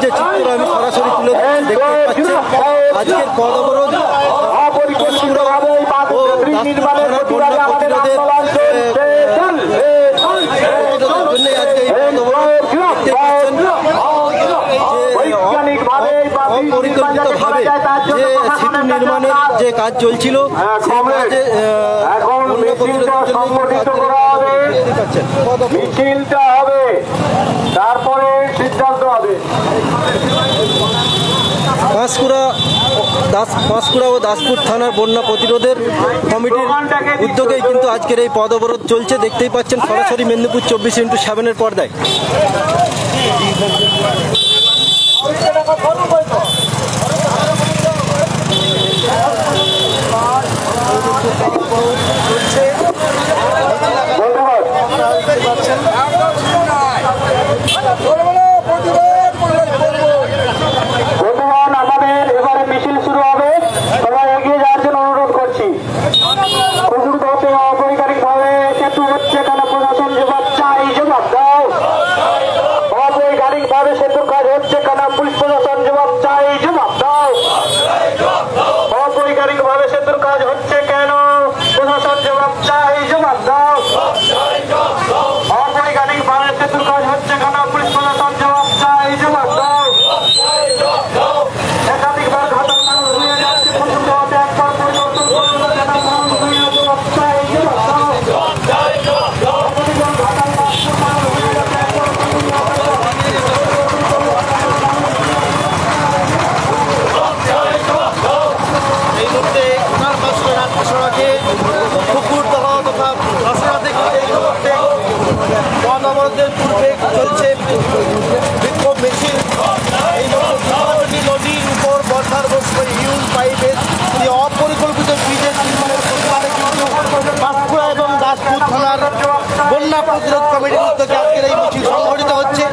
যে চিত্র আমি সরাসরি তুলে আজকের পদ অবরোধ অপরিকল্পিতভাবে যে সেতু নির্মাণের যে কাজ চলছিল মিছিলটা হবে, তারপরে সিদ্ধান্ত হবে। পাঁশকুড়া ও দাসপুর থানার বন্যা প্রতিরোধের কমিটির উদ্যোগেই কিন্তু আজকের এই পদ অবরোধ চলছে। দেখতেই পাচ্ছেন সরাসরি মেদিনীপুর 24x7 পর্দায়। আমাদের এবারে মিছিল শুরু হবে, সবাই এগিয়ে যাওয়ার জন্য অনুরোধ করছি। অবৈজ্ঞানিক ভাবে সেতু হচ্ছে কেন, প্রশাসন জবাব চাই, জবাব দাও। অবৈজ্ঞানিক ভাবে সেতুর কাজ হচ্ছে কেন, পুলিশ প্রশাসন জবাব চাই, জবাব দাও। অবৈজ্ঞানিক ভাবে সেতুর কাজ হচ্ছে কেন, প্রশাসন জবাব চাই, জবাব দাও। অবৈজ্ঞানিক ভাবে সেতুর কাজ হচ্ছে কেন, পুলিশ প্রশাসন জবাব চাই, জবাব দাও। একাধিকবার ঘাটাল মানুষ নিয়ে যাচ্ছে, একবার পরিবর্তন করলো কেন, জবাব চাই, জবাব দাও। এই মুহূর্তে সড়কে কুকুরদহ তথা ঘাসড়া থেকে এই মুহূর্তে পদ অবরোধের পূর্বে চলছে বিক্ষোভ মিছিল। এই মুহূর্তে নদীর উপর বর্ষার বছর হিউজ পাইপের যে অপরিকল্পিত ব্রিজের নির্মাণের প্রতিবাদে কিন্তু পাঁশকুড়া এবং দাসপুর থানার বন্যা প্রতিরোধ কমিটির উদ্যোগে আজকের এই মিছিল সংঘটিত হচ্ছে।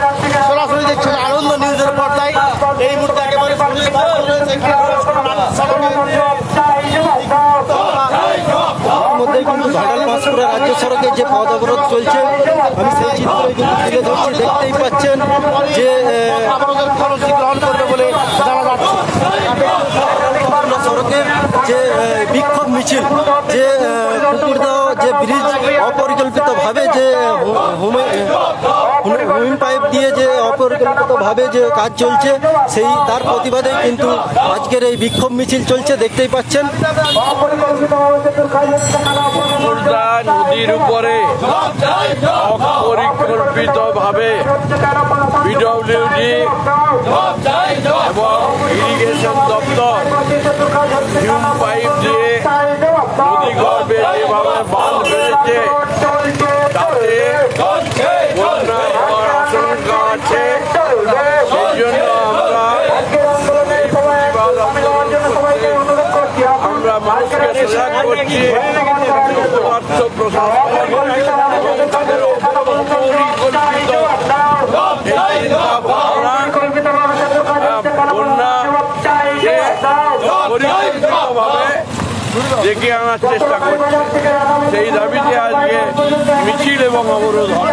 সরাসরি দেখছেন আনন্দ নিউজের পর্দায়। এই মুহূর্তে একেবারে মধ্যেই কিন্তু ঘাটাল পাঁশকুড়া রাজ্য সড়কে যে পথ অবরোধ চলছে, আমি সেই চিত্রই কিন্তু তুলে ধরছি। দেখতেই পাচ্ছেন যে গ্রহণ করবে বলে জানা যাচ্ছে। সড়কের যে বিক্ষোভ মিছিল, যে কুকুরদহ যে ব্রিজ অপরিকল্পিতভাবে যে হুইম পাইপ দিয়ে যে অপরিকল্পিতভাবে যে কাজ চলছে, সেই তার প্রতিবাদে কিন্তু আজকের এই বিক্ষোভ মিছিল চলছে। দেখতেই পাচ্ছেন নদীর উপরে অপরিকল্পিতভাবে পিডব্লিউডি এবং ইরিগেশন দপ্তর হিউম পাইপ দিয়ে নদী গর্ভে যেভাবে বাঁধ বেড়েছে, তাতে বন্যা হওয়ার আশঙ্কা আছে। সেই জন্য আমরা মানুষকে সজাগ করছি। প্রশাসন তাদের পরিকল্পিতভাবে ডেকে আনার চেষ্টা করছে। সেই দাবিতে আজকে মিছিল এবং অবরোধ হবে।